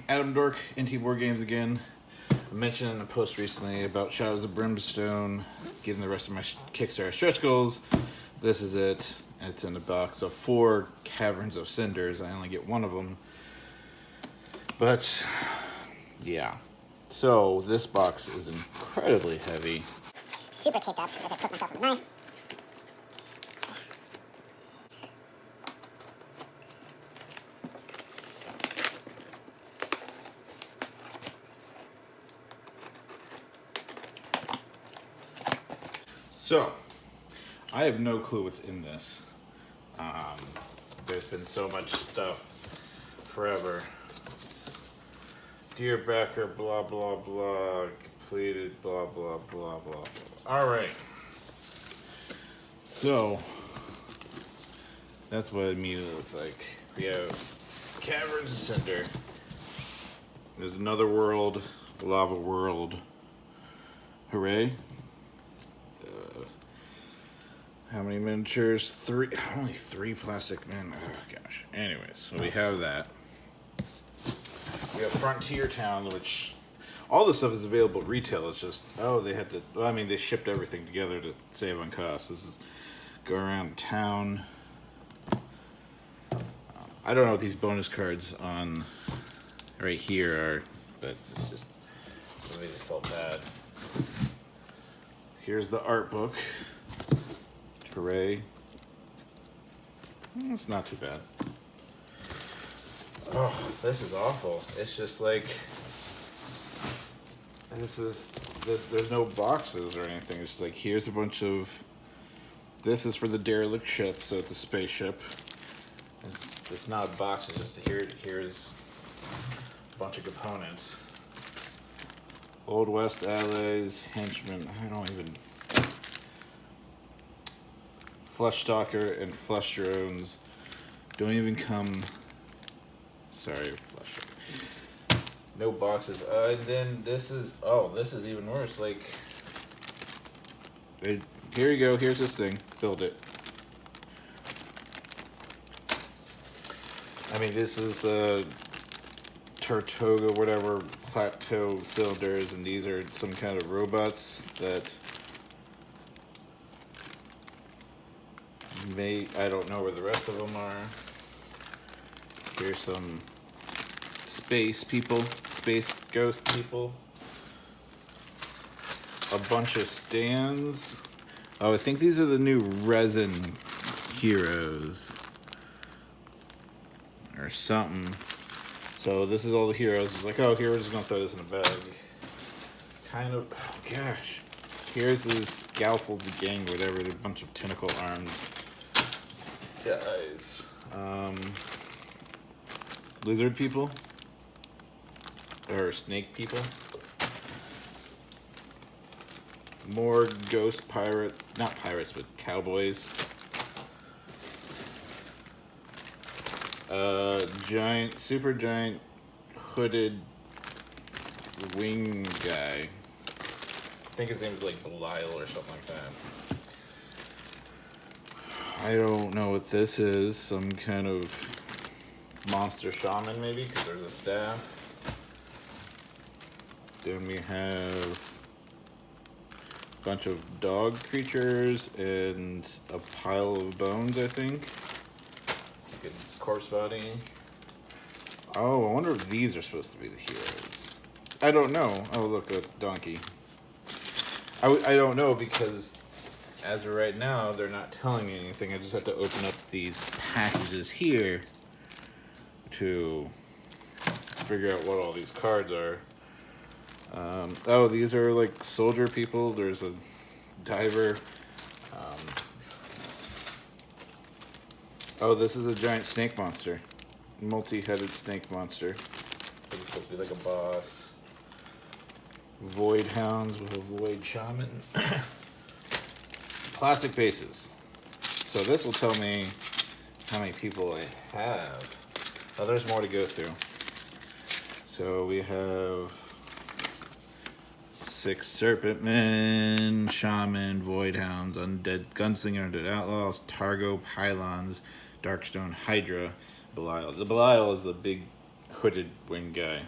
Adam Dork, NT Board Games again. I mentioned in a post recently about Shadows of Brimstone, getting the rest of my Kickstarter stretch goals. This is it. It's in a box of 4 Caverns of Cinders. I only get one of them. But, yeah. So, this box is incredibly heavy. Super taped up as I put myself with a knife. So, I have no clue what's in this. There's been so much stuff forever. Dear backer, blah, blah, blah, completed, blah, blah, blah, blah, blah. All right. So, that's what it immediately looks like. We have Caverns of Cinder. There's another world, lava world. Hooray. How many miniatures? 3. Only 3 plastic men. Oh gosh. Anyways, so we have that. We have Frontier Town, which all this stuff is available at retail. It's just they had to. Well, I mean, they shipped everything together to save on cost. This is go around town. I don't know what these bonus cards on right here are, but it's just the way they felt bad. Here's the art book. Hooray. It's not too bad. Oh, this is awful. It's just like, there's no boxes or anything. It's just like, here's a bunch of, this is for the derelict ship, so it's a spaceship. It's not a box, it's just here's a bunch of components. Old West allies, henchmen, I don't even... Flushstalker and Flush Drones don't even come. Sorry, Flush. No boxes. And then this is even worse. Like, here you go. Here's this thing. Build it. I mean, this is Tartoga, whatever, plateau cylinders, and these are some kind of robots that. I don't know where the rest of them are. Here's some space people, space ghost people. A bunch of stands. Oh, I think these are the new resin heroes. Or something. So this is all the heroes. It's like, oh, here we're just gonna throw this in a bag. Kind of, oh gosh. Here's this Scalfold gang, whatever, they're a bunch of tentacle armed guys. Lizard people? Or snake people? More ghost pirate, not pirates, but cowboys. Giant, super giant, hooded wing guy. I think his name is like Belial or something like that. I don't know what this is. Some kind of monster shaman, maybe, because there's a staff. Then we have a bunch of dog creatures and a pile of bones, I think. Like a corpse body. Oh, I wonder if these are supposed to be the heroes. I don't know. Oh, look, a donkey. I don't know because as of right now, they're not telling me anything. I just have to open up these packages here to figure out what all these cards are. Oh, these are like soldier people. There's a diver. Oh, this is a giant snake monster. Multi-headed snake monster. It's supposed to be like a boss. Void hounds with a void shaman. Plastic bases. So this will tell me how many people I have. Oh, there's more to go through. So we have 6 serpent men, shaman, void hounds, undead gunslinger, undead outlaws, Targo, pylons, darkstone, hydra, Belial. The Belial is the big hooded wing guy.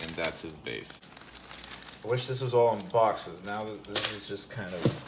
and that's his base. I wish this was all in boxes. Now that this is just kind of...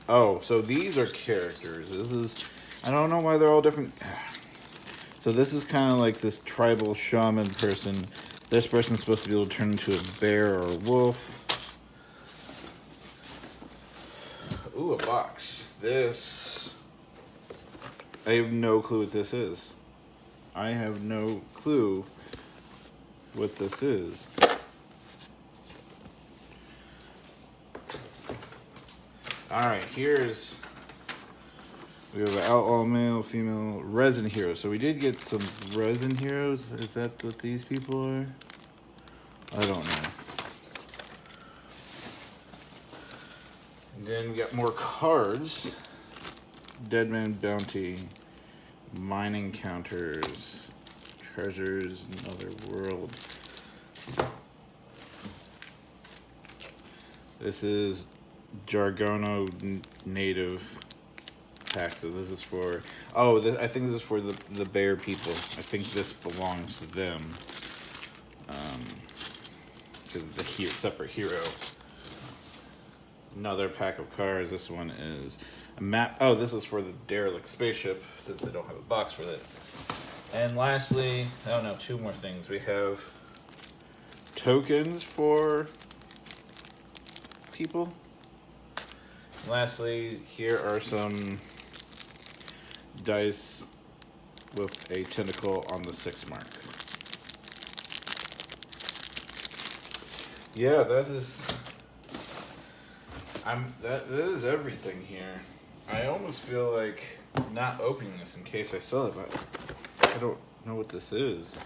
oh, so these are characters. This is... I don't know why they're all different. So this is kind of like this tribal shaman person. This person's supposed to be able to turn into a bear or a wolf. Ooh, a box. This... I have no clue what this is. I have no clue what this is. Alright, here's... We have an outlaw male, female, resin hero. So we did get some resin heroes. Is that what these people are? I don't know. And then we got more cards. Deadman Bounty, Mining Counters, Treasures in Other World. This is Jargono Native pack. So this is for... Oh, I think this is for the bear people. I think this belongs to them. Because it's a separate hero. Another pack of cards. This one is a map. Oh, this is for the derelict spaceship, since they don't have a box for that. And lastly, oh no, two more things. We have tokens for people. And lastly, here are some dice with a tentacle on the 6 mark. Yeah, that is... that is everything here. I almost feel like not opening this in case I sell it, but I don't know what this is.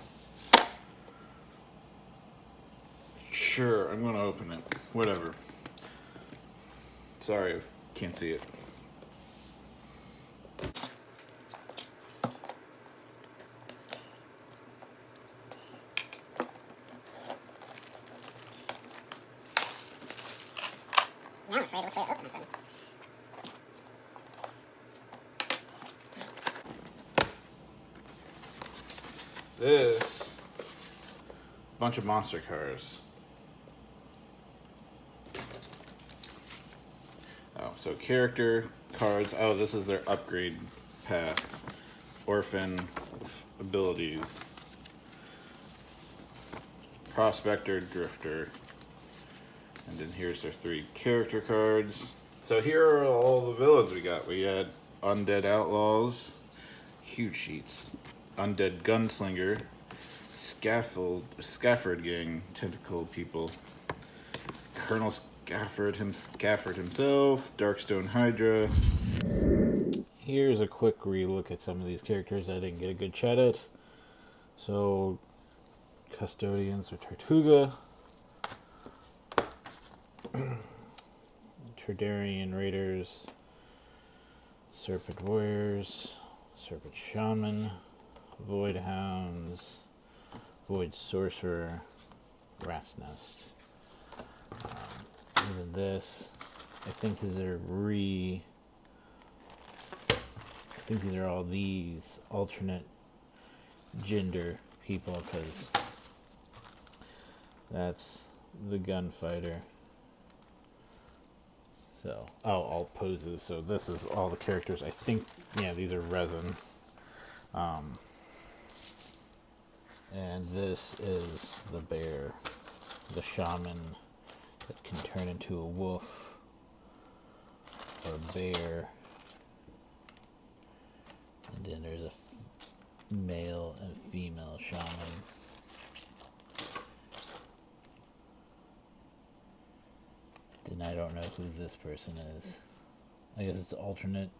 Sure, I'm gonna open it. Whatever. Sorry, I can't see it. Now I'm afraid which way to open it from. This bunch of monster cards. Oh, so character cards. Oh, this is their upgrade path. Orphan abilities. Prospector, Drifter. And then here's their 3 character cards. So here are all the villains we got. We had Undead Outlaws, huge sheets. Undead Gunslinger, Scafford Gang, Tentacle People, Colonel Scafford himself, Darkstone Hydra. Here's a quick relook at some of these characters I didn't get a good chat at. So, Custodians or Tortuga. Tridarian Raiders, Serpent Warriors, Serpent Shaman, Void Hounds, Void Sorcerer, Rat's Nest. Even this, I think these are all these alternate gender people, because that's the gunfighter. So, alt poses. So this is all the characters. I think, yeah, these are resin. And this is the bear, the shaman that can turn into a wolf or a bear. And then there's a male and female shaman. Then I don't know who this person is. I guess it's alternate.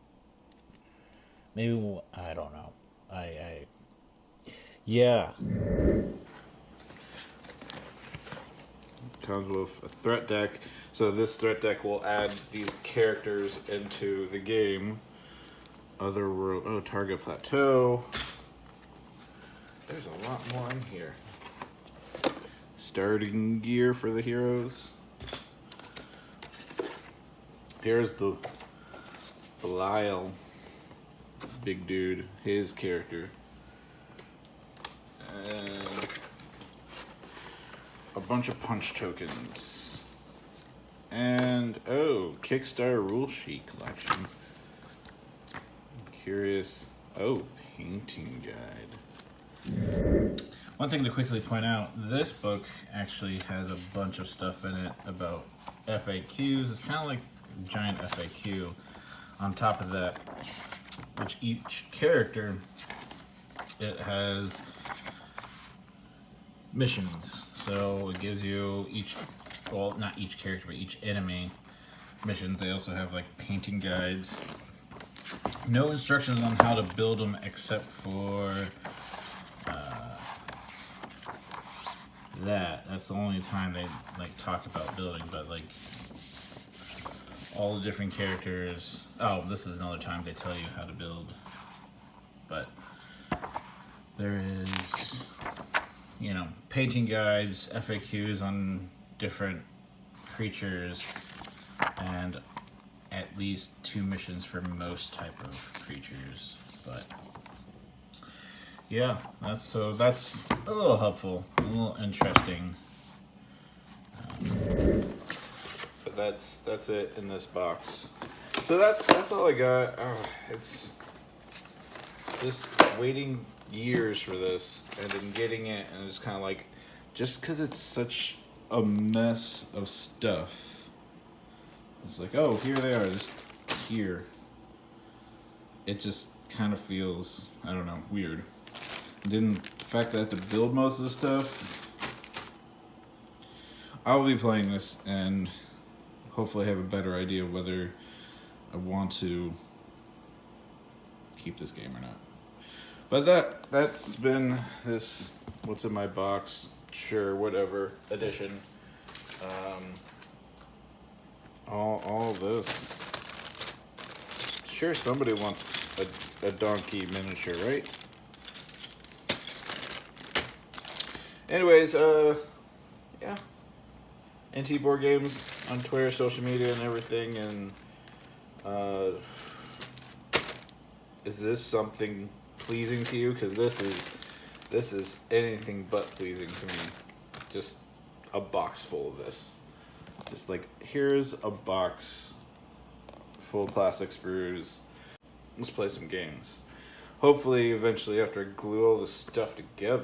Maybe, I don't know. Yeah. Comes with a threat deck. So this threat deck will add these characters into the game. Otherworld, oh, Target Plateau. There's a lot more in here. Starting gear for the heroes. Here's the Belial, big dude, his character. And a bunch of punch tokens. And, oh, Kickstarter rule sheet collection. Curious. Oh, painting guide. One thing to quickly point out, this book actually has a bunch of stuff in it about FAQs. It's kind of like a giant FAQ. On top of that, which each character, it has missions. So it gives you each, well, not each character, but each enemy missions. They also have like painting guides. No instructions on how to build them except for that's the only time they like talk about building, but like all the different characters. Oh, this is another time they tell you how to build. But there is, you know, painting guides, FAQs on different creatures, and at least 2 missions for most type of creatures. But yeah, that's a little helpful, a little interesting. But that's it in this box. So that's all I got. It's just waiting years for this and then getting it, and it's kind of like, just because it's such a mess of stuff, it's like, oh, here they are, just here. It just kind of feels, I don't know, weird. The fact that I have to build most of the stuff. I'll be playing this and hopefully have a better idea of whether I want to keep this game or not. But that's been this what's in my box, sure, whatever edition. All this. Sure, somebody wants a donkey miniature, right? Anyways, yeah. NT Board Games on Twitter, social media, and everything. And is this something pleasing to you? Because this is anything but pleasing to me. Just a box full of this. Just like, here's a box full of plastic sprues. Let's play some games. Hopefully, eventually, after I glue all this stuff together,